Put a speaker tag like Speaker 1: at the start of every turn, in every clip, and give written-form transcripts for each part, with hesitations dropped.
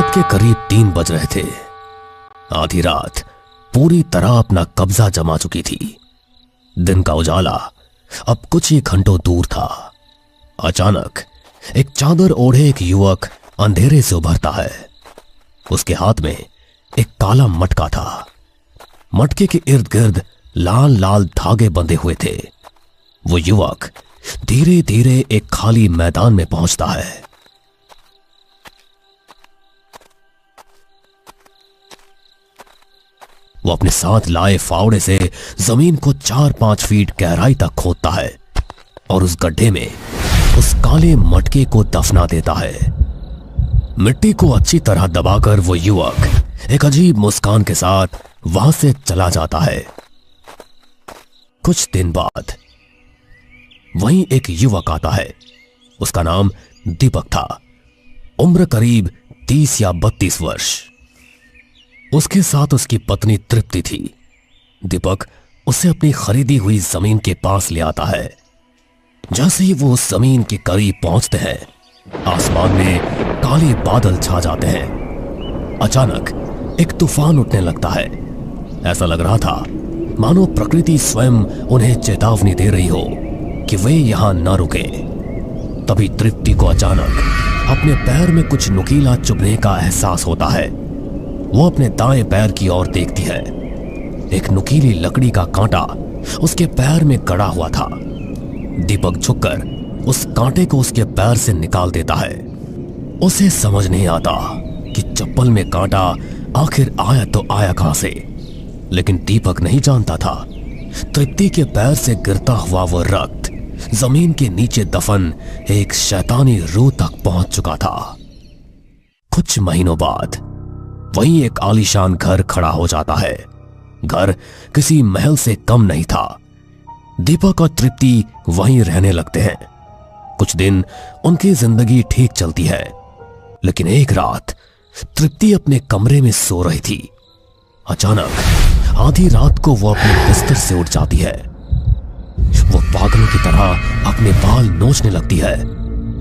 Speaker 1: रात के करीब 3 बज रहे थे। आधी रात पूरी तरह अपना कब्जा जमा चुकी थी। दिन का उजाला अब कुछ ही घंटों दूर था। अचानक एक चादर ओढ़े एक युवक अंधेरे से उभरता है। उसके हाथ में एक काला मटका था। मटके के इर्द गिर्द लाल लाल धागे बंधे हुए थे। वो युवक धीरे धीरे एक खाली मैदान में पहुंचता है। वो अपने साथ लाए फावड़े से जमीन को 4-5 फीट गहराई तक खोदता है और उस गड्ढे में उस काले मटके को दफना देता है। मिट्टी को अच्छी तरह दबाकर वो युवक एक अजीब मुस्कान के साथ वहां से चला जाता है। कुछ दिन बाद वहीं एक युवक आता है। उसका नाम दीपक था। उम्र करीब 30 या 32 वर्ष। उसके साथ उसकी पत्नी तृप्ति थी। दीपक उसे अपनी खरीदी हुई जमीन के पास ले आता है। जैसे ही वो उस जमीन के करीब पहुंचते हैं, आसमान में काले बादल छा जाते हैं। अचानक एक तूफान उठने लगता है। ऐसा लग रहा था मानो प्रकृति स्वयं उन्हें चेतावनी दे रही हो कि वे यहां न रुके। तभी तृप्ति को अचानक अपने पैर में कुछ नुकीला चुभने का एहसास होता है। वो अपने दाएं पैर की ओर देखती है। एक नुकीली लकड़ी का कांटा उसके पैर में गड़ा हुआ था। दीपक झुककर उस कांटे को उसके पैर से निकाल देता है। उसे समझ नहीं आता कि चप्पल में कांटा आखिर आया तो आया कहां से, लेकिन दीपक नहीं जानता था तृप्ति के पैर से गिरता हुआ वो रक्त जमीन के नीचे दफन एक शैतानी रूह तक पहुंच चुका था। कुछ महीनों बाद वहीं एक आलीशान घर खड़ा हो जाता है। घर किसी महल से कम नहीं था। दीपक और तृप्ति वहीं रहने लगते हैं। कुछ दिन उनकी जिंदगी ठीक चलती है, लेकिन एक रात तृप्ति अपने कमरे में सो रही थी। अचानक आधी रात को वो अपने बिस्तर से उठ जाती है। वो पागलों की तरह अपने बाल नोचने लगती है।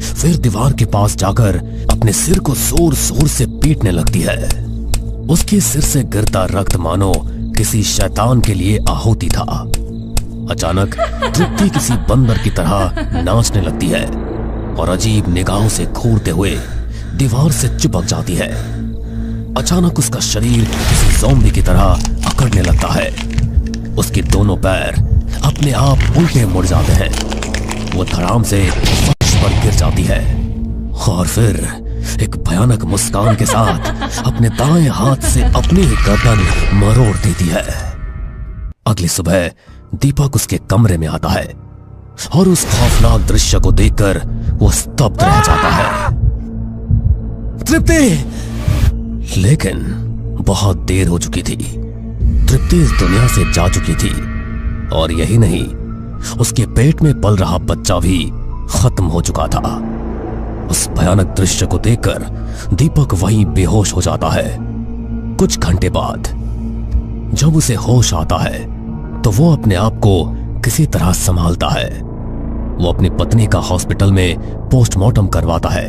Speaker 1: फिर दीवार के पास जाकर अपने सिर को जोर जोर से पीटने लगती है। उसके सिर से गिरता रक्त मानो किसी शैतान के लिए आहुति था। अचानक तृप्ति किसी बंदर की तरह नाचने लगती है और अजीब निगाहों से घूरते हुए दीवार से चिपक जाती है। अचानक उसका शरीर किसी ज़ॉम्बी की तरह अकड़ने लगता है। उसके दोनों पैर अपने आप उल्टे मुड़ जाते हैं। वो धड़ाम से फर्श पर गिर जाती है और फिर एक भयानक मुस्कान के साथ अपने दाएं हाथ से अपनी ही गर्दन मरोड़ देती है। अगली सुबह दीपक उसके कमरे में आता है और उस खौफनाक दृश्य को देखकर वो स्तब्ध रह जाता है। तृप्ति! लेकिन बहुत देर हो चुकी थी। तृप्ति इस दुनिया से जा चुकी थी और यही नहीं, उसके पेट में पल रहा बच्चा भी खत्म हो चुका था। उस भयानक दृश्य को देखकर दीपक वहीं बेहोश हो जाता है। कुछ घंटे बाद जब उसे होश आता है तो वो अपने आप को किसी तरह संभालता है। वो अपनी पत्नी का हॉस्पिटल में पोस्टमार्टम करवाता है।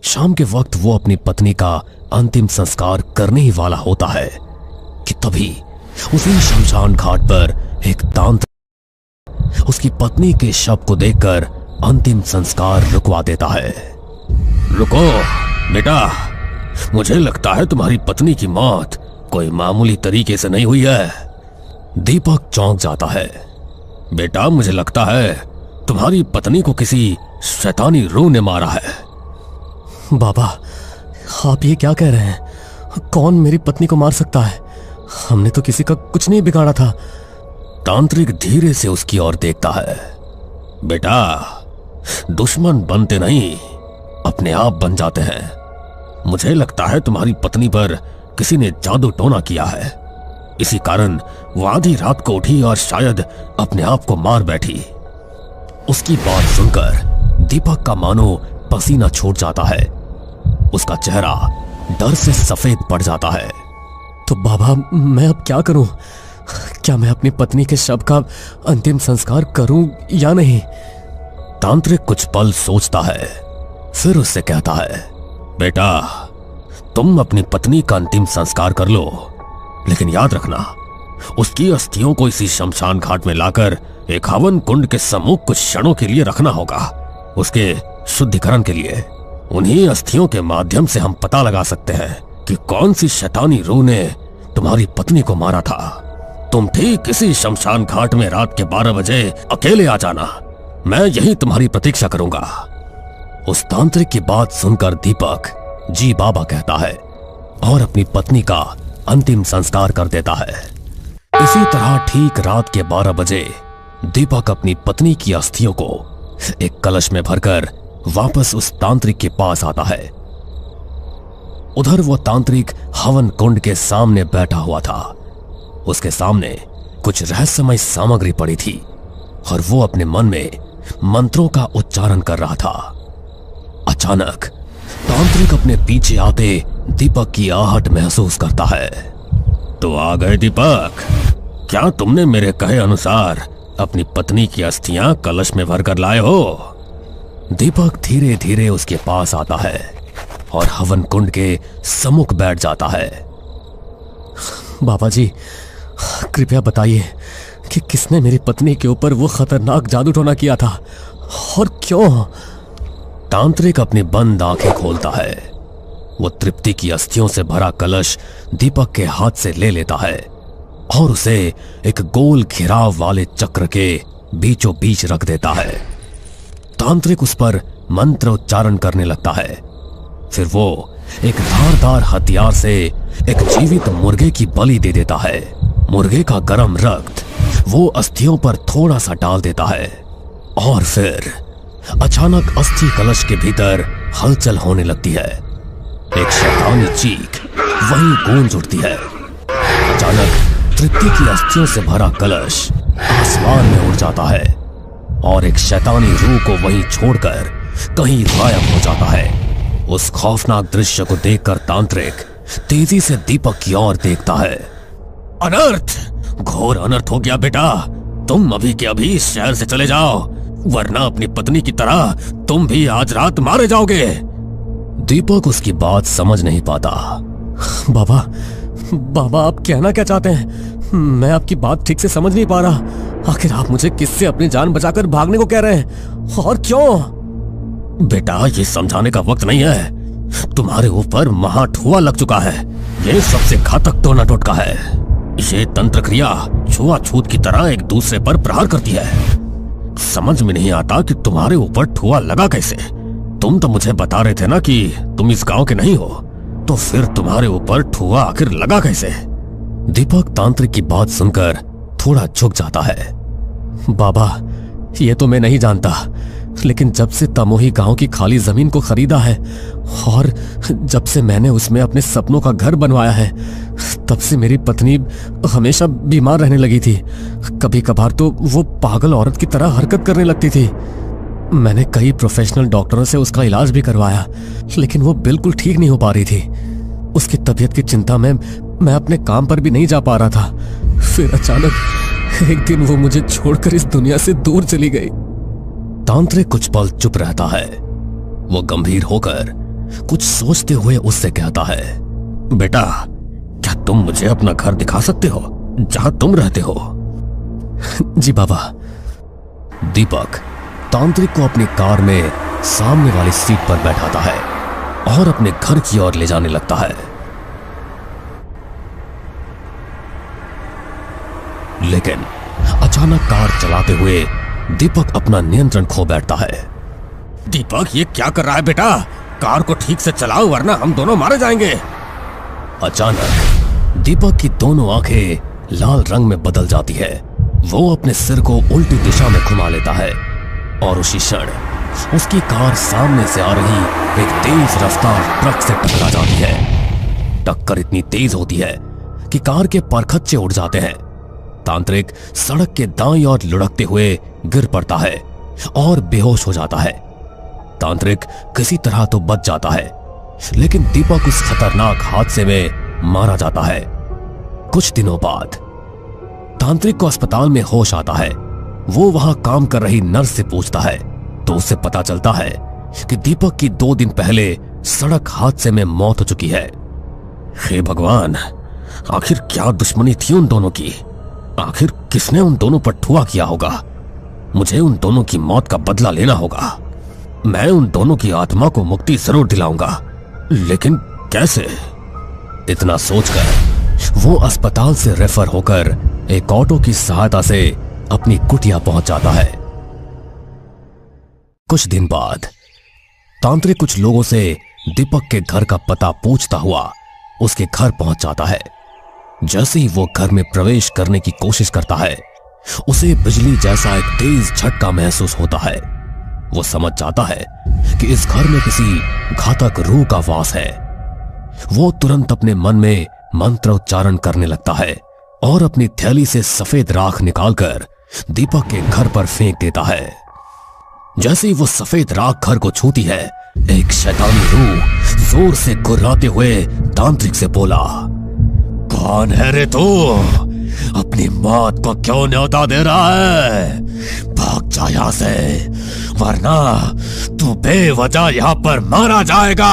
Speaker 1: शाम के वक्त वो अपनी पत्नी का अंतिम संस्कार करने ही वाला होता है कि तभी उसी शमशान घाट पर एक तांत्रिक उसकी पत्नी के शव को देखकर अंतिम संस्कार रुकवा देता है। रुको बेटा, मुझे लगता है तुम्हारी पत्नी की मौत कोई मामूली तरीके से नहीं हुई है। दीपक चौंक जाता है। बेटा, मुझे लगता है तुम्हारी पत्नी को किसी शैतानी रूह ने मारा है।
Speaker 2: बाबा, आप ये क्या कह रहे हैं? कौन मेरी पत्नी को मार सकता है? हमने तो किसी का कुछ नहीं बिगाड़ा था।
Speaker 1: तांत्रिक धीरे से उसकी ओर देखता है। बेटा, दुश्मन बनते नहीं, अपने आप बन जाते हैं। मुझे लगता है तुम्हारी पत्नी पर किसी ने जादू टोना किया है। इसी कारण वो आधी रात को उठी और शायद अपने आप को मार बैठी। उसकी बात सुनकर दीपक का मानो पसीना छूट जाता है। उसका चेहरा डर से सफेद पड़ जाता है।
Speaker 2: तो बाबा, मैं अब क्या करूं? क्या मैं अपनी पत्नी के शव का अंतिम संस्कार करूं या नहीं?
Speaker 1: तांत्रिक कुछ पल सोचता है, फिर उससे कहता है, बेटा, तुम अपनी पत्नी का अंतिम संस्कार कर लो, लेकिन याद रखना उसकी अस्थियों को इसी शमशान घाट में लाकर एक हवन कुंड के सम्मुख कुछ क्षणों के लिए रखना होगा, उसके शुद्धिकरण के लिए। उन्हीं अस्थियों के माध्यम से हम पता लगा सकते हैं कि कौन सी शैतानी रूह ने तुम्हारी पत्नी को मारा था। तुम ठीक इसी शमशान घाट में रात के 12 बजे अकेले आ जाना, मैं यही तुम्हारी प्रतीक्षा करूंगा। उस तांत्रिक की बात सुनकर दीपक जी बाबा कहता है और अपनी पत्नी का अंतिम संस्कार कर देता है। इसी तरह ठीक रात के 12 बजे दीपक अपनी पत्नी की अस्थियों को एक कलश में भरकर वापस उस तांत्रिक के पास आता है। उधर वो तांत्रिक हवन कुंड के सामने बैठा हुआ था। उसके सामने कुछ रहस्यमय सामग्री पड़ी थी और वो अपने मन में मंत्रों का उच्चारण कर रहा था। अचानक तांत्रिक अपने पीछे आते दीपक की आहट महसूस करता है। तो आ गए दीपक, क्या तुमने मेरे कहे अनुसार अपनी पत्नी की अस्थियां कलश में भरकर लाए हो? दीपक धीरे धीरे उसके पास आता है और हवन कुंड के सम्मुख बैठ जाता है।
Speaker 2: बाबा जी, कृपया बताइए कि किसने मेरी पत्नी के ऊपर वो खतरनाक जादू टोना किया था और क्यों?
Speaker 1: तांत्रिक अपनी बंद आंखें खोलता है। वो तृप्ति की अस्थियों से भरा कलश दीपक के हाथ से ले लेता है और उसे एक गोल घेराव वाले चक्र के बीचों बीच रख देता है। तांत्रिक उस पर मंत्र उच्चारण करने लगता है। फिर वो एक धारदार हथियार से एक जीवित मुर्गे की बलि दे देता है। मुर्गे का गर्म रक्त वो अस्थियों पर थोड़ा सा डाल देता है और फिर अचानक अस्थि कलश के भीतर हलचल होने लगती है। एक शैतानी चीख वहीं गूंज उठती है। अचानक तृप्ति की अस्थियों से भरा कलश आसमान में उड़ जाता है और एक शैतानी रूह को वहीं छोड़कर कहीं गायब हो जाता है। उस खौफनाक दृश्य को देखकर तांत्रिक तेजी से दीपक की ओर देखता है। अनर्थ, घोर अनर्थ हो गया बेटा, तुम अभी के अभी इस शहर से चले जाओ, वरना अपनी पत्नी की तरह तुम भी आज रात मारे जाओगे। दीपक उसकी बात समझ नहीं पाता।
Speaker 2: बाबा आप कहना क्या चाहते हैं? मैं आपकी बात ठीक से समझ नहीं पा रहा। आखिर आप मुझे किससे अपनी जान बचाकर भागने को कह रहे हैं और क्यों?
Speaker 1: बेटा, ये समझाने का वक्त नहीं है। तुम्हारे ऊपर महाठुआ लग चुका है। ये सबसे घातक टोना टोटका है। ये तंत्र क्रिया छुआछूत की तरह एक दूसरे पर प्रहार करती है। समझ में नहीं आता कि तुम्हारे ऊपर ठुआ लगा कैसे। तुम तो मुझे बता रहे थे ना कि तुम इस गांव के नहीं हो, तो फिर तुम्हारे ऊपर ठुआ आखिर लगा कैसे?
Speaker 2: दीपक तांत्रिक की बात सुनकर थोड़ा झुक जाता है। बाबा, ये तो मैं नहीं जानता, लेकिन जब से तमोही गांव की खाली जमीन को खरीदा है और जब से मैंने उसमें अपने सपनों का घर बनवाया है, तब से मेरी पत्नी हमेशा बीमार रहने लगी थी। कभी कभार तो वो पागल औरत की तरह हरकत करने लगती थी। मैंने कई प्रोफेशनल डॉक्टरों से उसका इलाज भी करवाया, लेकिन वो बिल्कुल ठीक नहीं हो पा रही थी। उसकी तबीयत की चिंता में मैं अपने काम पर भी नहीं जा पा रहा था। फिर अचानक एक दिन वो मुझे छोड़कर इस दुनिया से दूर चली गई।
Speaker 1: तांत्रिक कुछ पल चुप रहता है। वो गंभीर होकर कुछ सोचते हुए उससे कहता है, बेटा, क्या तुम मुझे अपना घर दिखा सकते हो जहां तुम रहते हो?
Speaker 2: जी बाबा।
Speaker 1: दीपक तांत्रिक को अपनी कार में सामने वाली सीट पर बैठाता है और अपने घर की ओर ले जाने लगता है। लेकिन अचानक कार चलाते हुए दीपक अपना नियंत्रण खो बैठता है। दीपक, ये क्या कर रहा है बेटा? कार को ठीक से चलाओ वरना हम दोनों मारे जाएंगे। अचानक दीपक की दोनों आंखें लाल रंग में बदल जाती है। वो अपने सिर को उल्टी दिशा में घुमा लेता है और उसी क्षण उसकी कार सामने से आ रही एक तेज रफ्तार ट्रक से टकरा जाती है। टक्कर इतनी तेज होती है कि कार के परखच्चे उड़ जाते हैं। तांत्रिक सड़क के दाईं ओर लुढ़कते हुए गिर पड़ता है और बेहोश हो जाता है। तांत्रिक किसी तरह तो बच जाता है, लेकिन दीपक उस खतरनाक हादसे में मारा जाता है। कुछ दिनों बाद तांत्रिक को अस्पताल में होश आता है। वो वहां काम कर रही नर्स से पूछता है तो उसे पता चलता है कि दीपक की 2 दिन पहले सड़क हादसे में मौत हो चुकी है
Speaker 2: हे भगवान, आखिर क्या दुश्मनी थी उन दोनों की? आखिर किसने उन दोनों पर ठुआ किया होगा? मुझे उन दोनों की मौत का बदला लेना होगा। मैं उन दोनों की आत्मा को मुक्ति जरूर दिलाऊंगा, लेकिन कैसे? इतना सोचकर वो अस्पताल से रेफर होकर एक ऑटो की सहायता से अपनी कुटिया पहुंच जाता है। कुछ दिन बाद तांत्रिक कुछ लोगों से दीपक के घर का पता पूछता हुआ उसके घर पहुंच जाता है। जैसे ही वो घर में प्रवेश करने की कोशिश करता है, उसे बिजली जैसा एक तेज झटका महसूस होता है। वो समझ जाता है कि इस घर में किसी घातक रूह का वास है। वो तुरंत अपने मन में मंत्र उच्चारण करने लगता है और अपनी थैली से सफेद राख निकालकर दीपक के घर पर फेंक देता है। जैसे ही वो सफेद राख घर को छूती है, एक शैतानी रूह जोर से गुर्राते हुए तांत्रिक से बोला, कौन है रे तू? अपनी मौत को क्यों न्योता दे रहा है? भाग जा यहां से, वरना तू बेवजह यहां पर मारा जाएगा।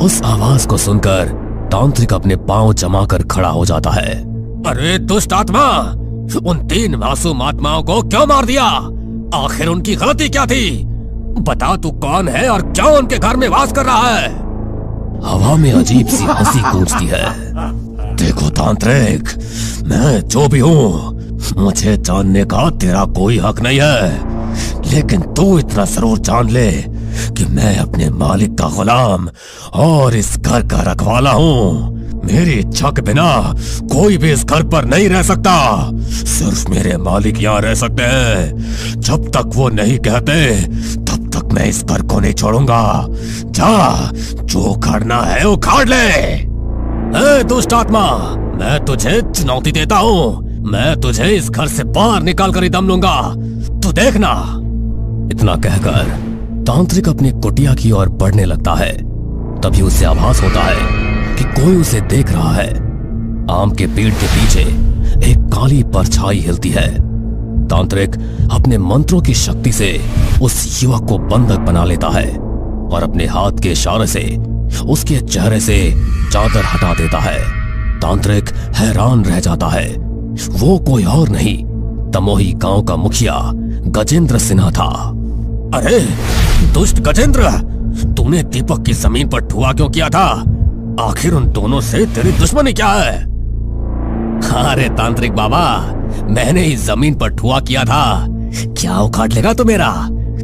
Speaker 2: उस आवाज को सुनकर तांत्रिक अपने पांव जमाकर खड़ा हो जाता है। अरे दुष्ट आत्मा, उन 3 मासूम आत्माओं को क्यों मार दिया? आखिर उनकी गलती क्या थी? बता तू कौन है और क्यों उनके घर में वास कर रहा है? हवा में अजीब सी हंसी गूंजती है। देखो तांत्रिक, मैं जो भी हूँ, मुझे जानने का तेरा कोई हक नहीं है, लेकिन तू इतना जरूर जान ले कि मैं अपने मालिक का गुलाम और इस घर का रखवाला हूँ। मेरी इच्छा के बिना कोई भी इस घर पर नहीं रह सकता। सिर्फ मेरे मालिक यहाँ रह सकते हैं। जब तक वो नहीं कहते तब तक मैं इस घर को नहीं छोड़ूंगा। जा, जो उखाड़ना है उखाड़ ले। ए दुष्ट आत्मा, मैं तुझे चुनौती देता हूँ। मैं तुझे इस घर से बाहर निकाल कर ही दम लूंगा, तू देखना। इतना कहकर तांत्रिक अपनी कुटिया की ओर बढ़ने लगता है। तभी उसे आभास होता है कि कोई उसे देख रहा है। आम के पेड़ के पीछे एक काली परछाई हिलती है। तांत्रिक अपने मंत्रों की शक्ति से उस युवक को बंधक बना लेता है और अपने हाथ के इशारे से उसके चेहरे से चादर हटा देता है। तांत्रिक हैरान रह जाता है। वो कोई और नहीं, तमोही गांव का मुखिया गजेंद्र सिन्हा था। अरे दुष्ट गजेंद्र, तूने दीपक की जमीन पर ठुआ क्यों किया था? आखिर उन दोनों से तेरी दुश्मनी क्या है? अरे तांत्रिक बाबा, मैंने इस जमीन पर ठुआ किया था। क्या उखाड़ लेगा तू मेरा?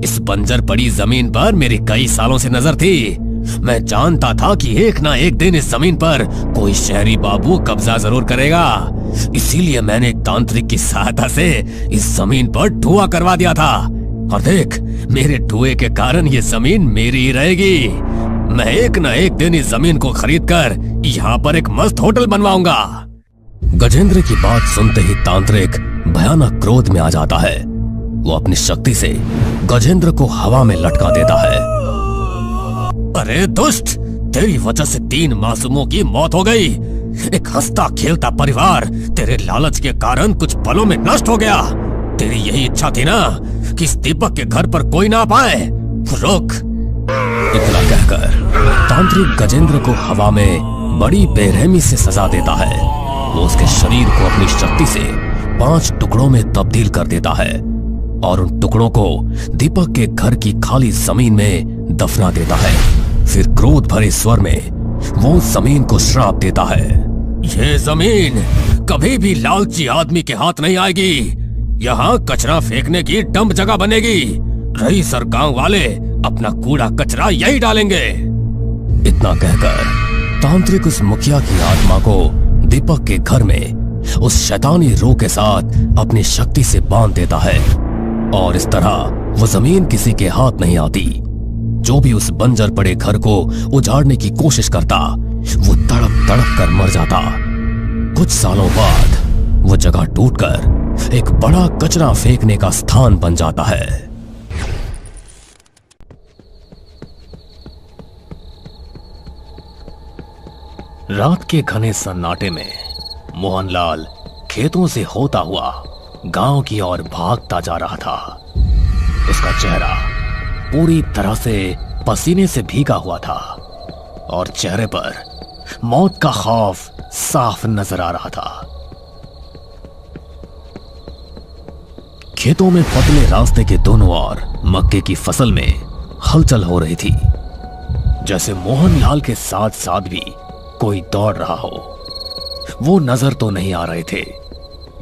Speaker 2: इस बंजर पड़ी जमीन पर मेरी कई सालों से नजर थी। मैं जानता था कि एक ना एक दिन इस जमीन पर कोई शहरी बाबू कब्जा जरूर करेगा। इसीलिए मैंने एक तांत्रिक की सहायता से इस जमीन पर ठुआ करवा दिया था। और देख, मेरे ठुए के कारण ये जमीन मेरी ही रहेगी। मैं एक ना एक दिन इस जमीन को खरीदकर यहाँ पर एक मस्त होटल बनवाऊंगा। गजेंद्र की बात सुनते ही तांत्रिक भयानक क्रोध में आ जाता है। वो अपनी शक्ति से गजेंद्र को हवा में लटका देता है। अरे दुष्ट, तेरी वजह से 3 मासूमों की मौत हो गई। एक हंसता खेलता परिवार तेरे लालच के कारण कुछ पलों में नष्ट हो गया। तेरी यही इच्छा थी ना कि इस दीपक के घर पर कोई ना पाए? रुक। इतना कहकर तांत्रिक गजेंद्र को हवा में बड़ी बेरहमी से सजा देता है। वो उसके शरीर को अपनी शक्ति से 5 टुकड़ों में तब्दील कर देता है और उन टुकड़ों को दीपक के घर की खाली जमीन में दफना देता है। फिर क्रोध भरे स्वर में वो जमीन को श्राप देता है। ये जमीन कभी भी लालची आदमी के हाथ नहीं आएगी। यहाँ कचरा फेंकने की डंप जगह बनेगी। रईस और गांव वाले अपना कूड़ा कचरा यही डालेंगे। इतना कहकर तांत्रिक उस मुखिया की आत्मा को दीपक के घर में उस शैतानी रूह के साथ अपनी शक्ति से बांध देता है और इस तरह वो जमीन किसी के हाथ नहीं आती। जो भी उस बंजर पड़े घर को उजाड़ने की कोशिश करता, वो तड़प तड़प कर मर जाता। कुछ सालों बाद वो जगह टूटकर एक बड़ा कचरा फेंकने का स्थान बन जाता है। रात के घने सन्नाटे में मोहनलाल खेतों से होता हुआ गांव की ओर भागता जा रहा था। उसका चेहरा पूरी तरह से पसीने से भीगा हुआ था और चेहरे पर
Speaker 1: मौत का खौफ साफ नजर आ रहा था। खेतों में पतले रास्ते के दोनों ओर मक्के की फसल में हलचल हो रही थी, जैसे मोहनलाल के साथ साथ भी कोई दौड़ रहा हो। वो नजर तो नहीं आ रहे थे,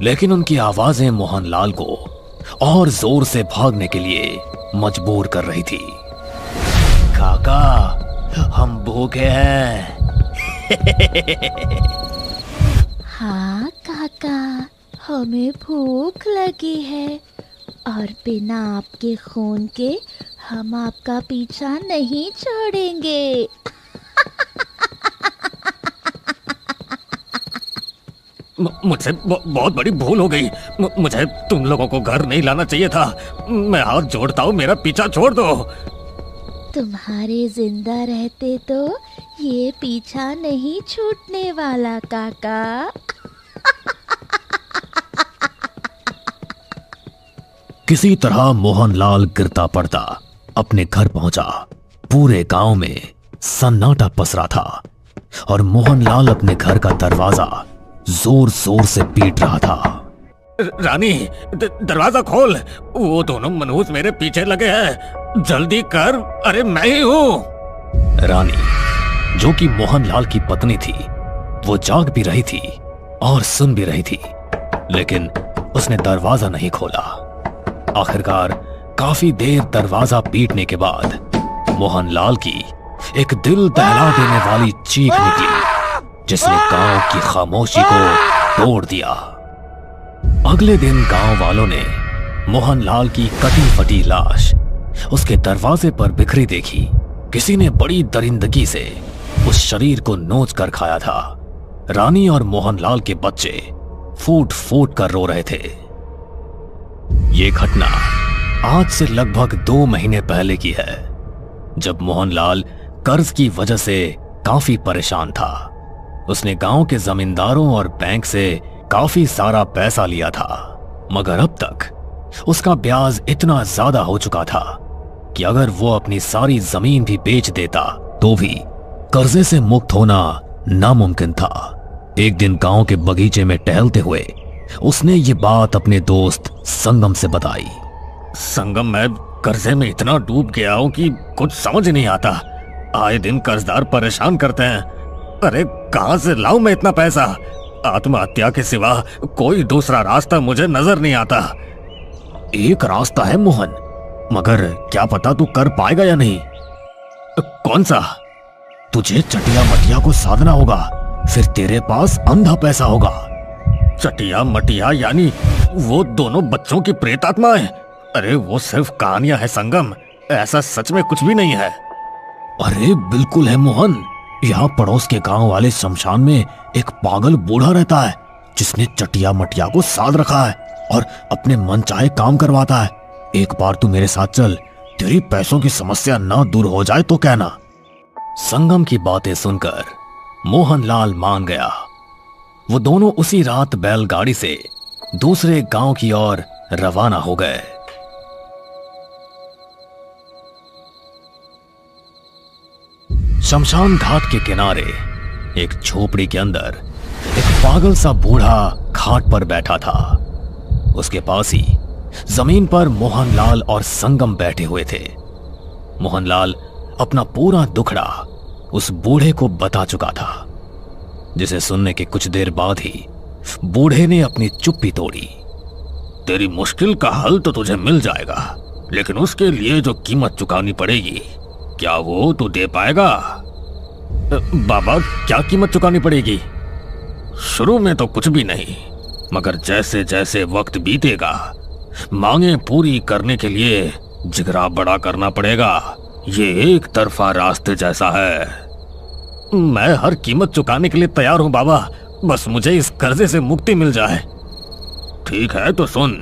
Speaker 1: लेकिन उनकी आवाजें मोहनलाल को और जोर से भागने के लिए मजबूर कर रही थी। काका, हम भूखे हैं।
Speaker 3: हाँ काका, हमें भूख लगी है और बिना आपके खून के हम आपका पीछा नहीं छोड़ेंगे।
Speaker 2: मुझसे बहुत बड़ी भूल हो गई। मुझे तुम लोगों को घर नहीं लाना चाहिए था। मैं हाथ जोड़ता हूँ, मेरा पीछा छोड़ दो।
Speaker 3: तुम्हारे जिंदा रहते तो ये पीछा नहीं छूटने वाला काका।
Speaker 1: किसी तरह मोहनलाल गिरता पड़ता अपने घर पहुंचा। पूरे गांव में सन्नाटा पसरा था और मोहनलाल अपने घर का दरवाजा जोर जोर से पीट रहा था।
Speaker 2: रानी, दरवाजा खोल। वो दोनों मनहूस मेरे पीछे लगे हैं, जल्दी कर। अरे मैं ही हूँ।
Speaker 1: रानी, जो कि मोहनलाल की पत्नी थी, वो जाग भी रही थी और सुन भी रही थी, लेकिन उसने दरवाजा नहीं खोला। आखिरकार काफी देर दरवाजा पीटने के बाद मोहनलाल की एक दिल दहला देने वाली चीख निकली, जिसने गांव की खामोशी को तोड़ दिया। अगले दिन गांव वालों ने मोहनलाल की कटी फटी लाश उसके दरवाजे पर बिखरी देखी। किसी ने बड़ी दरिंदगी से उस शरीर को नोच कर खाया था। रानी और मोहनलाल के बच्चे फूट फूट कर रो रहे थे। ये घटना आज से लगभग 2 महीने पहले की है, जब मोहनलाल कर्ज की वजह से काफी परेशान था। उसने गांव के जमींदारों और बैंक से काफी सारा पैसा लिया था, मगर अब तक उसका ब्याज इतना ज्यादा हो चुका था कि अगर वो अपनी सारी जमीन भी बेच देता तो भी कर्जे से मुक्त होना नामुमकिन था। एक दिन गांव के बगीचे में टहलते हुए उसने ये बात अपने दोस्त संगम से बताई।
Speaker 2: संगम, मैं कर्जे में इतना डूब गया हूं कि कुछ समझ नहीं आता। आए दिन कर्जदार परेशान करते हैं। अरे कहां से लाऊं मैं इतना पैसा? आत्महत्या के सिवा कोई दूसरा रास्ता मुझे नजर नहीं आता।
Speaker 1: एक रास्ता है मोहन, मगर क्या पता तू कर पाएगा या नहीं।
Speaker 2: कौन सा?
Speaker 1: तुझे चटिया मटिया को साधना होगा, फिर तेरे पास अंधा पैसा होगा।
Speaker 2: चटिया मटिया यानी वो दोनों बच्चों की प्रेतात्माएं? अरे वो सिर्फ कहानियां है संगम, ऐसा सच में कुछ भी नहीं है।
Speaker 1: अरे बिल्कुल है मोहन। यहाँ पड़ोस के गांव वाले शमशान में एक पागल बूढ़ा रहता है, जिसने चटिया मटिया को साध रखा है और अपने मन चाहे काम करवाता है। एक बार तू मेरे साथ चल, तेरी पैसों की समस्या ना दूर हो जाए तो कहना। संगम की बातें सुनकर मोहनलाल मान गया। वो दोनों उसी रात बैलगाड़ी से दूसरे गांव की ओर रवाना हो गए। शमशान घाट के किनारे एक झोपड़ी के अंदर एक पागल सा बूढ़ा खाट पर बैठा था। उसके पास ही जमीन पर मोहनलाल और संगम बैठे हुए थे। मोहनलाल अपना पूरा दुखड़ा उस बूढ़े को बता चुका था, जिसे सुनने के कुछ देर बाद ही बूढ़े ने अपनी चुप्पी तोड़ी।
Speaker 2: तेरी मुश्किल का हल तो तुझे मिल जाएगा, लेकिन उसके लिए जो कीमत चुकानी पड़ेगी, क्या वो तू दे पाएगा?
Speaker 1: बाबा, क्या कीमत चुकानी पड़ेगी?
Speaker 2: शुरू में तो कुछ भी नहीं, मगर जैसे जैसे वक्त बीतेगा मांगे पूरी करने के लिए जिगरा बड़ा करना पड़ेगा। ये एक तरफा रास्ते जैसा है।
Speaker 1: मैं हर कीमत चुकाने के लिए तैयार हूं बाबा, बस मुझे इस कर्जे से मुक्ति मिल जाए।
Speaker 2: ठीक है तो सुन,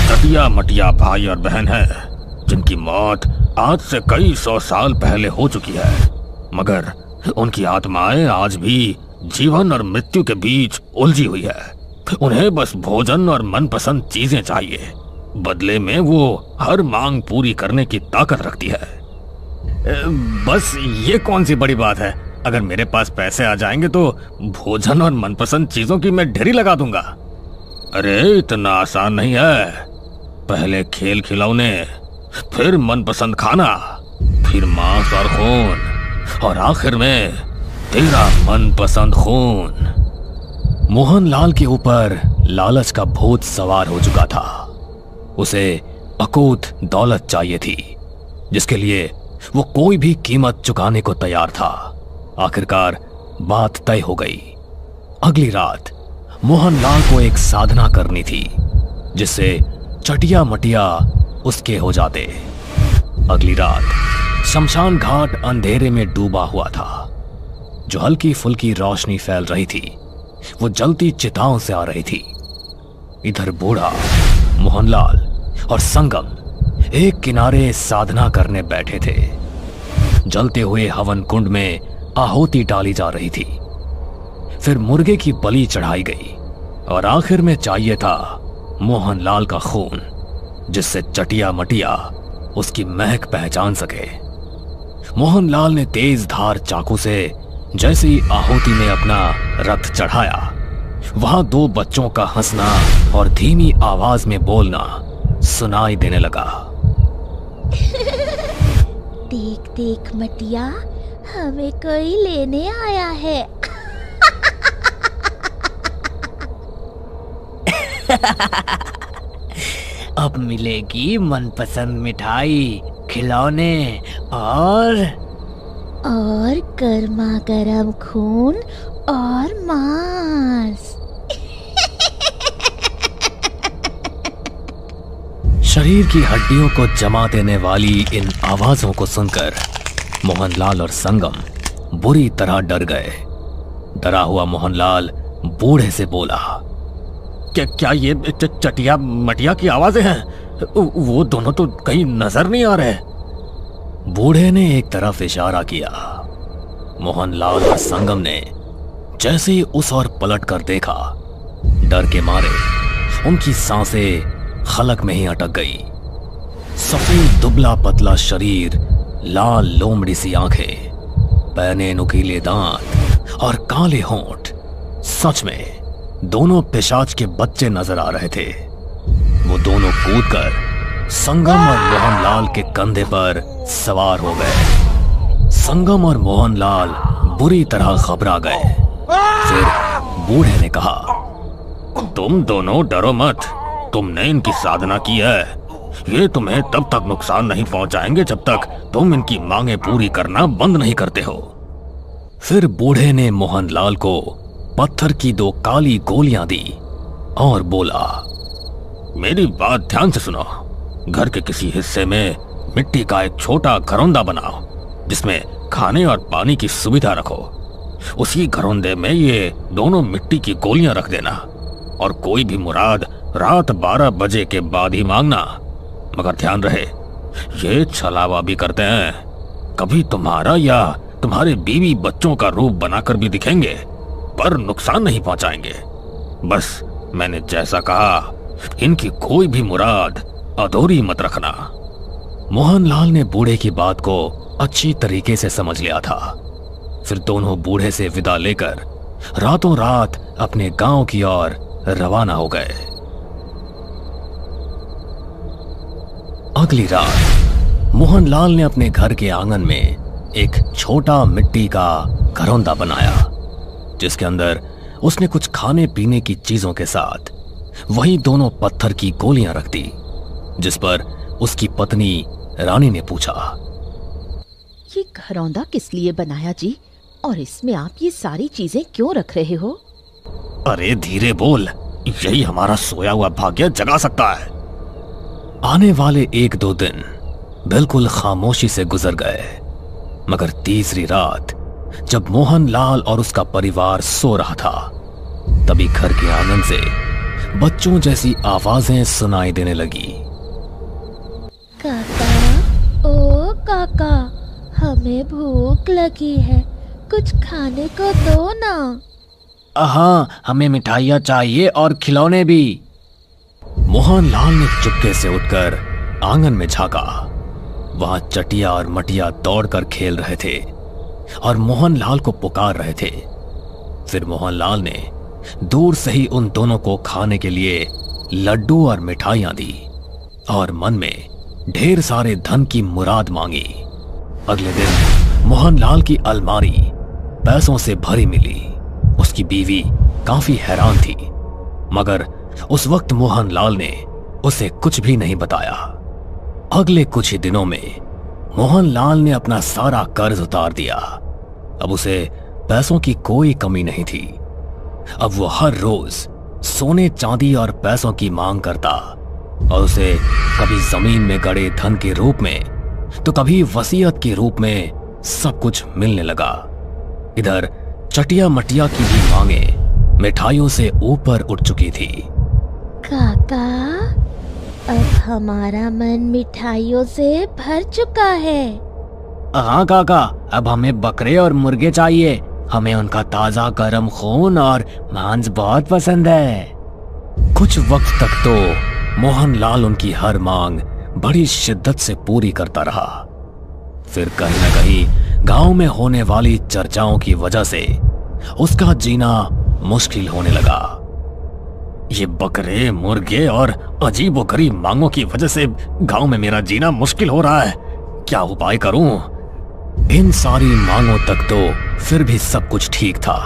Speaker 2: चटिया मटिया भाई और बहन है जिनकी मौत आज से कई 100 साल पहले हो चुकी है, मगर उनकी आत्माएं आज भी जीवन और मृत्यु के बीच उलझी हुई है। उन्हें बस भोजन और मनपसंद चीजें चाहिए, बदले में वो हर मांग पूरी करने की ताकत रखती है।
Speaker 1: बस ये कौन सी बड़ी बात है?
Speaker 2: अगर मेरे पास पैसे आ जाएंगे तो भोजन और मनपसंद चीजों की मैं ढेरी लगा दूंगा। अरे इतना आसान नहीं है। पहले खेल खिलौने, फिर मनपसंद खाना, फिर मांस और खून, और आखिर में तेरा मनपसंद खून। मोहनलाल के ऊपर लालच का भूत सवार हो चुका था। उसे अकूत दौलत चाहिए थी, जिसके लिए वो कोई भी कीमत चुकाने को तैयार था। आखिरकार बात तय हो गई। अगली रात मोहनलाल को एक साधना करनी थी, जिससे चटिया मटिया उसके हो जाते। अगली रात शमशान घाट अंधेरे में डूबा हुआ था। जो हल्की फुल्की रोशनी फैल रही थी वो जलती चिताओं से आ रही थी। इधर बूढ़ा, मोहनलाल और संगम एक किनारे साधना करने बैठे थे। जलते हुए हवन कुंड में आहुति डाली जा रही थी। फिर मुर्गे की बलि चढ़ाई गई और आखिर में चाहिए था मोहनलाल का खून, जिससे चटिया मटिया उसकी महक पहचान सके। मोहनलाल ने तेज धार चाकू से जैसे ही आहुति में अपना रक्त चढ़ाया, वहां दो बच्चों का हंसना और धीमी आवाज में बोलना सुनाई देने लगा।
Speaker 3: देख देख मटिया, हमें कोई लेने आया है।
Speaker 4: अब मिलेगी मनपसंद मिठाई, खिलौने और
Speaker 3: गर्मा गर्म खून और मांस।
Speaker 1: शरीर की हड्डियों को जमा देने वाली इन आवाजों को सुनकर मोहनलाल और संगम बुरी तरह डर गए। डरा हुआ मोहनलाल बूढ़े से बोला, क्या ये चटिया मटिया की आवाजें हैं? वो दोनों तो कहीं नजर नहीं आ रहे। बूढ़े ने एक तरफ इशारा किया। मोहनलाल और संगम ने जैसे ही उस ओर पलट कर देखा, डर के मारे उनकी सांसें खलक में ही अटक गई। सफेद दुबला पतला शरीर, लाल लोमड़ी सी आंखें, पैने नुकीले दांत और काले होंठ, सच में दोनों पिशाच के बच्चे नजर आ रहे थे। वो दोनों कूदकर संगम और मोहनलाल के कंधे पर सवार हो गए। संगम और मोहनलाल बुरी तरह घबरा गए। फिर बूढ़े ने कहा, तुम दोनों डरो मत। तुमने इनकी साधना की है। ये तुम्हें तब तक नुकसान नहीं पहुंचाएंगे जब तक तुम इनकी मांगे पूरी करना बंद नहीं करते हो। फिर बूढ़े ने मोहनलाल को पत्थर की दो काली गोलियां दी और बोला, मेरी बात ध्यान से सुनो। घर के किसी हिस्से में मिट्टी का एक छोटा घरौंदा बनाओ, जिसमें खाने और पानी की सुविधा रखो। उसी घरौंदे में ये दोनों मिट्टी की गोलियां रख देना, और कोई भी मुराद रात 12 बजे के बाद ही मांगना। मगर ध्यान रहे, ये छलावा भी करते हैं। कभी तुम्हारा या तुम्हारे बीवी बच्चों का रूप बनाकर भी दिखेंगे, पर नुकसान नहीं पहुंचाएंगे। बस मैंने जैसा कहा, इनकी कोई भी मुराद अधूरी मत रखना। मोहनलाल ने बूढ़े की बात को अच्छी तरीके से समझ लिया था। फिर दोनों बूढ़े से विदा लेकर रातों रात अपने गांव की ओर रवाना हो गए। अगली रात मोहनलाल ने अपने घर के आंगन में एक छोटा मिट्टी का घरौंदा बनाया, जिसके अंदर उसने कुछ खाने पीने की चीजों के साथ वही दोनों पत्थर की गोलियां रख दी, जिस पर उसकी पत्नी रानी ने पूछा,
Speaker 5: ये घरौंदा किस लिए बनाया जी? और इसमें आप ये सारी चीजें क्यों रख रहे हो?
Speaker 1: अरे धीरे बोल, यही हमारा सोया हुआ भाग्य जगा सकता है। आने वाले 1-2 दिन बिल्कुल खामोशी से गुजर गए, मगर तीसरी रात जब मोहनलाल और उसका परिवार सो रहा था, तभी घर के आंगन से बच्चों जैसी आवाजें सुनाई देने लगी।
Speaker 3: काका, ओ काका, हमें भूख लगी है, कुछ खाने को दो ना।
Speaker 4: हाँ, हमें मिठाइयाँ चाहिए और खिलौने भी।
Speaker 1: मोहनलाल ने चुपके से उठकर आंगन में झांका। वहां चटिया और मटिया दौड़कर खेल रहे थे।
Speaker 2: और मोहनलाल को पुकार रहे थे। फिर मोहनलाल ने दूर से ही उन दोनों को खाने के लिए लड्डू और मिठाइयां दी और मन में ढेर सारे धन की मुराद मांगी। अगले दिन मोहनलाल की अलमारी पैसों से भरी मिली। उसकी बीवी काफी हैरान थी, मगर उस वक्त मोहनलाल ने उसे कुछ भी नहीं बताया। अगले कुछ ही दिनों में मोहनलाल ने अपना सारा कर्ज उतार दिया। अब उसे पैसों की कोई कमी नहीं थी। अब वो हर रोज सोने चांदी और पैसों की मांग करता और उसे कभी जमीन में गड़े धन के रूप में तो कभी वसीयत के रूप में सब कुछ मिलने लगा। इधर चटिया मटिया की भी मांगे मिठाइयों से ऊपर उठ चुकी थी।
Speaker 3: काका, अब हमारा मन मिठाइयों से भर चुका है।
Speaker 4: हाँ काका, अब हमें बकरे और मुर्गे चाहिए। हमें उनका ताजा गर्म खून और मांस बहुत पसंद है।
Speaker 2: कुछ वक्त तक तो मोहनलाल उनकी हर मांग बड़ी शिद्दत से पूरी करता रहा। फिर कहीं न कहीं गांव में होने वाली चर्चाओं की वजह से उसका जीना मुश्किल होने लगा। ये बकरे मुर्गे और अजीबोगरीब मांगों की वजह से गांव में मेरा जीना मुश्किल हो रहा है। क्या उपाय करूं? इन सारी मांगों तक तो फिर भी सब कुछ ठीक था।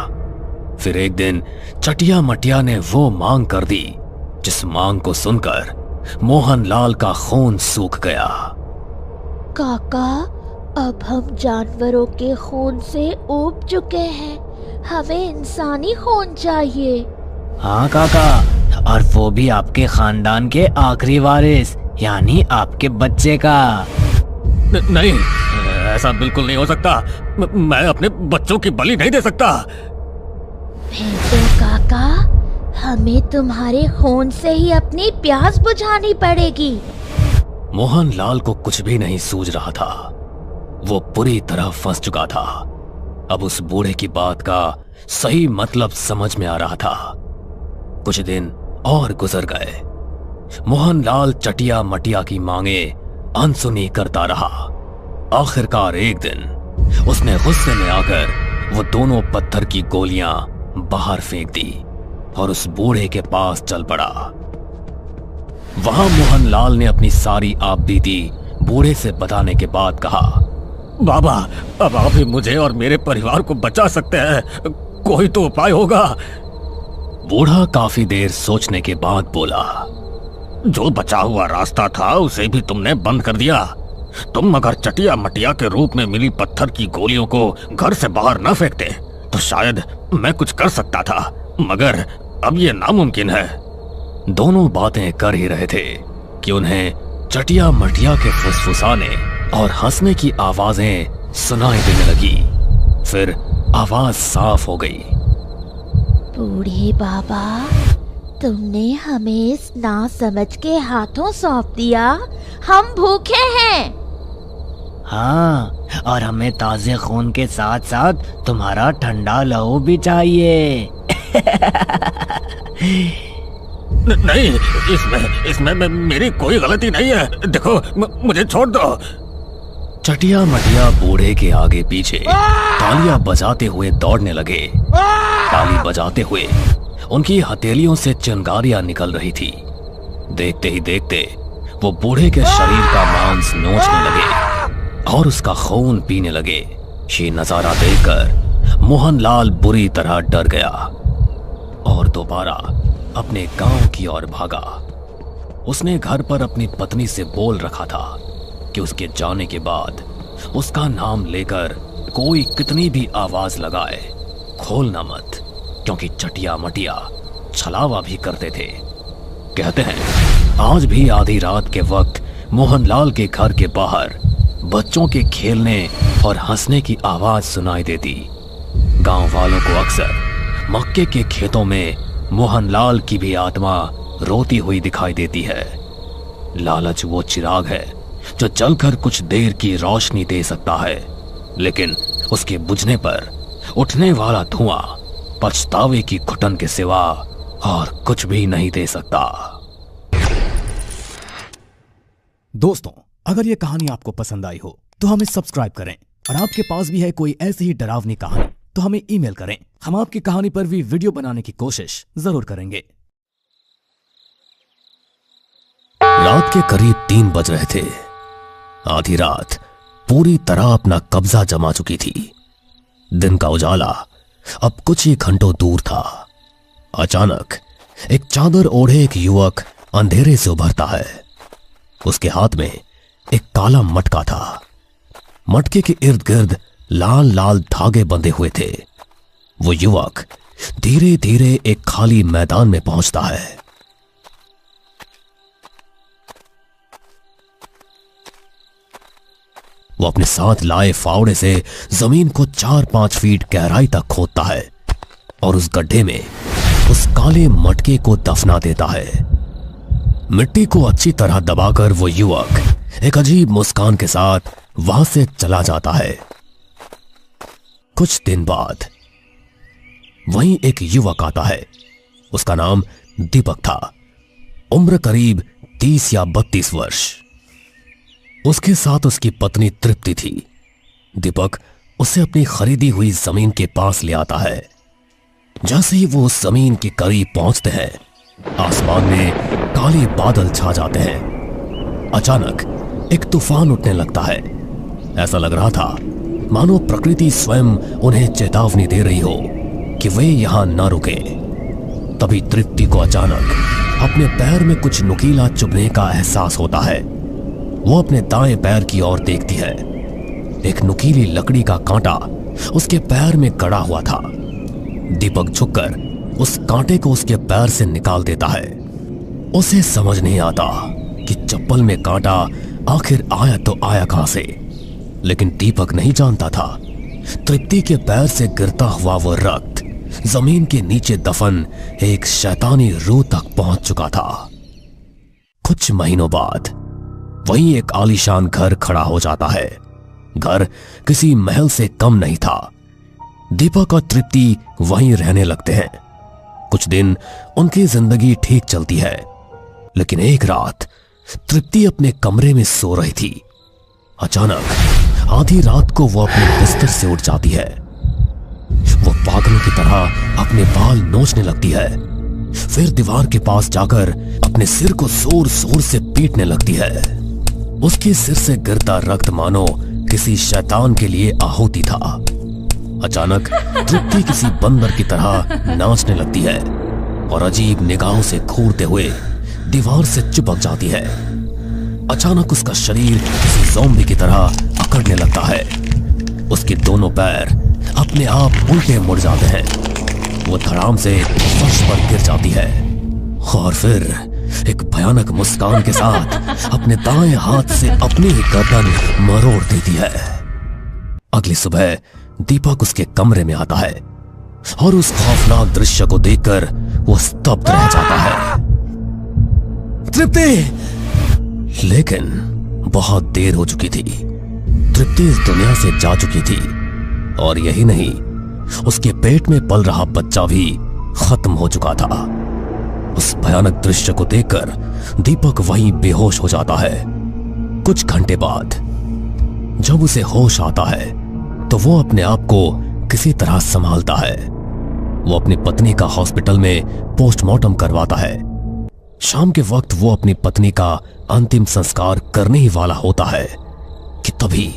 Speaker 2: फिर एक दिन चटिया मटिया ने वो मांग कर दी जिस मांग को सुनकर मोहनलाल का खून सूख गया।
Speaker 3: काका, अब हम जानवरों के खून से ऊब चुके हैं। हमें इंसानी खून चाहिए।
Speaker 4: हाँ काका, और वो भी आपके खानदान के आखिरी वारिस यानी आपके बच्चे का।
Speaker 2: नहीं, ऐसा बिल्कुल नहीं हो सकता। मैं अपने बच्चों की बलि नहीं दे सकता।
Speaker 3: फिर तो काका, हमें तुम्हारे खून से ही अपनी प्यास बुझानी पड़ेगी।
Speaker 2: मोहनलाल को कुछ भी नहीं सूझ रहा था। वो पूरी तरह फंस चुका था। अब उस बूढ़े की बात का सही मतलब समझ में आ रहा था। कुछ दिन और गुजर गए। मोहनलाल चटिया मटिया की मांगे अनसुनी करता रहा। आखिरकार एक दिन उसने गुस्से में आकर वो दोनों पत्थर की गोलियां बाहर फेंक दी और उस बूढ़े के पास चल पड़ा। वहां मोहनलाल ने अपनी सारी आपबीती बूढ़े से बताने के बाद कहा, बाबा, अब आप ही मुझे और मेरे परिवार को बचा सकते हैं। कोई तो उपाय होगा। बूढ़ा काफी देर सोचने के बाद बोला, जो बचा हुआ रास्ता था उसे भी तुमने बंद कर दिया। तुम अगर चटिया मटिया के रूप में मिली पत्थर की गोलियों को घर से बाहर न फेंकते तो शायद मैं कुछ कर सकता था, मगर अब ये नामुमकिन है। दोनों बातें कर ही रहे थे कि उन्हें चटिया मटिया के फुसफुसाने और हंसने की आवाजें सुनाई देने लगी। फिर आवाज साफ हो गई।
Speaker 3: बूढ़े बाबा, तुमने हमें इस नासमझ के हाथों सौंप दिया। हम भूखे हैं।
Speaker 4: हाँ, और हमें ताजे खून के साथ साथ तुम्हारा ठंडा लहू भी चाहिए।
Speaker 2: नहीं, इसमें मेरी कोई गलती नहीं है। देखो, मुझे छोड़ दो। चटिया मटिया बूढ़े के आगे पीछे तालियां बजाते हुए दौड़ने लगे। ताली बजाते हुए उनकी हथेलियों से चिंगारियां निकल रही थी। देखते ही देखते वो बूढ़े के शरीर का मांस नोचने लगे और उसका खून पीने लगे। ये नजारा देखकर मोहनलाल बुरी तरह डर गया और दोबारा अपने गांव की ओर भागा। उसने घर पर अपनी पत्नी से बोल रखा था कि उसके जाने के बाद उसका नाम लेकर कोई कितनी भी आवाज लगाए, खोलना मत, क्योंकि चटिया मटिया छलावा भी करते थे। कहते हैं आज भी आधी रात के वक्त मोहनलाल के घर के बाहर बच्चों के खेलने और हंसने की आवाज सुनाई देती। गांव वालों को अक्सर मक्के के खेतों में मोहनलाल की भी आत्मा रोती हुई दिखाई देती है। लालच वो चिराग है जो जलकर कुछ देर की रोशनी दे सकता है, लेकिन उसके बुझने पर उठने वाला धुआं पछतावे की घुटन के सिवा और कुछ भी नहीं दे सकता।
Speaker 1: दोस्तों, अगर ये कहानी आपको पसंद आई हो तो हमें सब्सक्राइब करें,
Speaker 6: और आपके पास भी है कोई ऐसी ही डरावनी कहानी तो हमें ईमेल करें। हम आपकी कहानी पर भी वीडियो बनाने की कोशिश जरूर करेंगे।
Speaker 1: रात के करीब 3 बज रहे थे। आधी रात पूरी तरह अपना कब्जा जमा चुकी थी। दिन का उजाला अब कुछ ही घंटों दूर था। अचानक एक चादर ओढ़े एक युवक अंधेरे से उभरता है। उसके हाथ में एक काला मटका था। मटके के इर्द गिर्द लाल लाल धागे बंधे हुए थे। वो युवक धीरे धीरे एक खाली मैदान में पहुंचता है। वो अपने साथ लाए फावड़े से जमीन को 4-5 फीट गहराई तक खोदता है और उस गड्ढे में उस काले मटके को दफना देता है। मिट्टी को अच्छी तरह दबाकर वो युवक एक अजीब मुस्कान के साथ वहां से चला जाता है। कुछ दिन बाद वहीं एक युवक आता है। उसका नाम दीपक था। उम्र करीब 30 या 32 वर्ष। उसके साथ उसकी पत्नी तृप्ति थी। दीपक उसे अपनी खरीदी हुई जमीन के पास ले आता है। जैसे ही वो उस जमीन के करीब पहुंचते हैं, आसमान में काले बादल छा जाते हैं। अचानक एक तूफान उठने लगता है। ऐसा लग रहा था मानो प्रकृति स्वयं उन्हें चेतावनी दे रही हो कि वे यहां न रुके। तभी तृप्ति को अचानक अपने पैर में कुछ नुकीला चुभने का एहसास होता है। वो अपने दाएं पैर की ओर देखती है। एक नुकीली लकड़ी का कांटा उसके पैर में गड़ा हुआ था। दीपक झुककर उस कांटे को उसके पैर से निकाल देता है। उसे समझ नहीं आता कि चप्पल में कांटा आखिर आया तो आया कहां से, लेकिन दीपक नहीं जानता था तृप्ति के पैर से गिरता हुआ वो रक्त जमीन के नीचे दफन एक शैतानी रूह तक पहुंच चुका था। कुछ महीनों बाद वहीं एक आलीशान घर खड़ा हो जाता है। घर किसी महल से कम नहीं था। दीपक और तृप्ति वहीं रहने लगते हैं। कुछ दिन उनकी जिंदगी ठीक चलती है, लेकिन एक रात तृप्ति अपने कमरे में सो रही थी। अचानक आधी रात को वो अपने बिस्तर से उठ जाती है। वो पागलों की तरह अपने बाल नोचने लगती है। फिर दीवार के पास जाकर अपने सिर को जोर जोर से पीटने लगती है। उसके सिर से गिरता रक्त मानो किसी शैतान के लिए आहुति था। अचानक तृप्ति किसी बंदर की तरह नाचने लगती है और अजीब निगाहों से घूरते हुए दीवार से चिपक जाती है। अचानक उसका शरीर किसी ज़ॉम्बी की तरह अकड़ने लगता है। उसके दोनों पैर अपने आप उल्टे मुड़ जाते हैं। वो धड़ाम से फर्श पर गिर जाती है और फिर एक भयानक मुस्कान के साथ अपने दाएं हाथ से अपनी ही गर्दन मरोड़ देती है। अगली सुबह दीपक उसके कमरे में आता है और उस खौफनाक दृश्य को देखकर वो स्तब्ध रह जाता है। तृप्ति! लेकिन बहुत देर हो चुकी थी। तृप्ति इस दुनिया से जा चुकी थी और यही नहीं, उसके पेट में पल रहा बच्चा भी खत्म हो चुका था। उस भयानक दृश्य को देखकर दीपक वहीं बेहोश हो जाता है। कुछ घंटे बाद जब उसे होश आता है तो वो अपने आप को किसी तरह संभालता है। वो अपनी पत्नी का हॉस्पिटल में पोस्टमार्टम करवाता है। शाम के वक्त वो अपनी पत्नी का अंतिम संस्कार करने ही वाला होता है कि तभी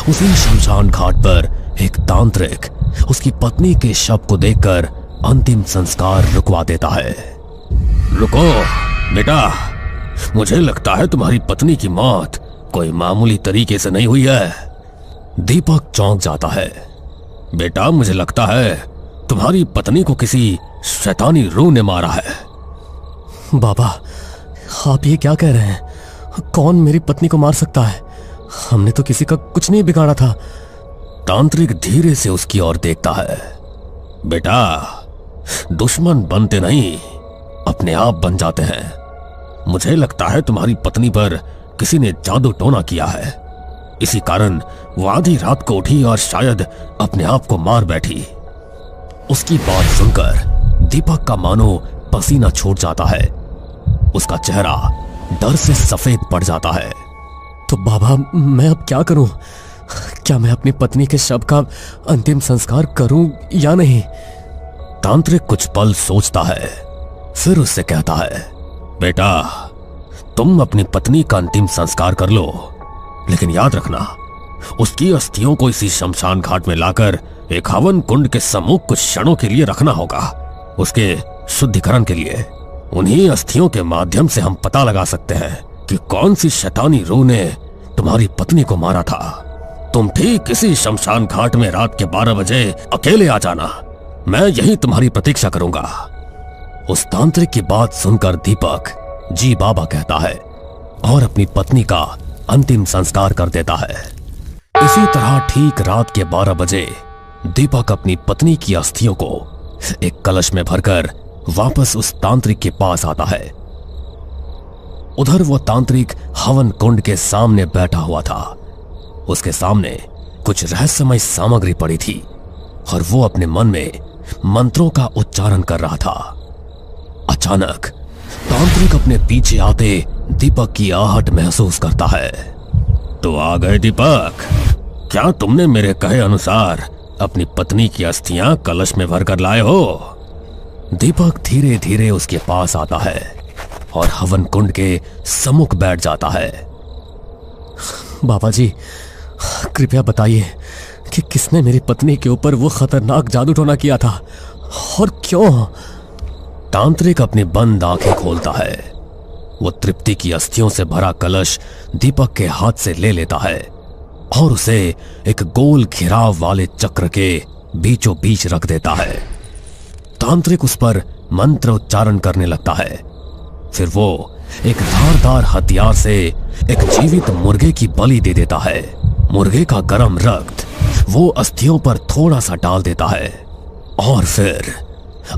Speaker 1: उसी शमशान घाट पर एक तांत्रिक उसकी पत्नी के शव को देखकर अंतिम संस्कार रुकवा देता है। रुको बेटा, मुझे लगता है तुम्हारी पत्नी की मौत कोई मामूली तरीके से नहीं हुई है। दीपक चौंक जाता है। बेटा, मुझे लगता है तुम्हारी पत्नी को किसी शैतानी रूह ने मारा है।
Speaker 2: बाबा, आप ये क्या कह रहे हैं? कौन मेरी पत्नी को मार सकता है? हमने तो किसी का कुछ नहीं बिगाड़ा था।
Speaker 1: तांत्रिक धीरे से उसकी ओर देखता है। बेटा, दुश्मन बनते नहीं, अपने आप बन जाते हैं। मुझे लगता है तुम्हारी पत्नी पर किसी ने जादू टोना किया है। इसी कारण वो आधी रात को उठी और शायद अपने आप को मार बैठी। उसकी बात सुनकर दीपक का मानो पसीना छूट जाता है। उसका चेहरा डर से सफेद पड़ जाता है।
Speaker 2: तो बाबा, मैं अब क्या करूं? क्या मैं अपनी पत्नी के शव का अंतिम संस्कार करूं या नहीं?
Speaker 1: तांत्रिक कुछ पल सोचता है, फिर उससे कहता है, बेटा तुम अपनी पत्नी का अंतिम संस्कार कर लो, लेकिन याद रखना उसकी अस्थियों को इसी शमशान घाट में लाकर एक हवन कुंड के सम्मुख कुछ क्षणों के लिए रखना होगा, उसके शुद्धिकरण के लिए। उन्हीं अस्थियों के माध्यम से हम पता लगा सकते हैं कि कौन सी शैतानी रूह ने तुम्हारी पत्नी को मारा था। तुम ठीक इसी शमशान घाट में रात के 12 बजे अकेले आ जाना, मैं यहीं तुम्हारी प्रतीक्षा करूंगा। उस तांत्रिक की बात सुनकर दीपक जी बाबा कहता है और अपनी पत्नी का अंतिम संस्कार कर देता है। इसी तरह ठीक रात के 12 बजे दीपक अपनी पत्नी की अस्थियों को एक कलश में भरकर वापस उस तांत्रिक के पास आता है। उधर वो तांत्रिक हवन कुंड के सामने बैठा हुआ था। उसके सामने कुछ रहस्यमय सामग्री पड़ी थी और वो अपने मन में मंत्रों का उच्चारण कर रहा था। अचानक तांत्रिक अपने पीछे आते दीपक की आहट महसूस करता है। तो आ गए दीपक, क्या तुमने मेरे कहे अनुसार अपनी पत्नी की अस्थियां कलश में भरकर लाए हो? दीपक धीरे धीरे उसके पास आता है और हवन कुंड के सम्मुख बैठ जाता है।
Speaker 2: बाबा जी, कृपया बताइए कि किसने मेरी पत्नी के ऊपर वो खतरनाक जादू टोना किया था और क्यों?
Speaker 1: तांत्रिक अपनी बंद आंखें खोलता है। वो तृप्ति की अस्थियों से भरा कलश दीपक के हाथ से ले लेता है और उसे एक गोल घेराव वाले चक्र के बीचों बीच रख देता है। तांत्रिक उस पर मंत्र उच्चारण करने लगता है। फिर वो एक धारदार हथियार से एक जीवित मुर्गे की बलि दे देता है। मुर्गे का गर्म रक्त वो अस्थियों पर थोड़ा सा डाल देता है और फिर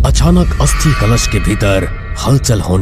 Speaker 1: अचानक अस्थि कलश के भीतर हलचल होने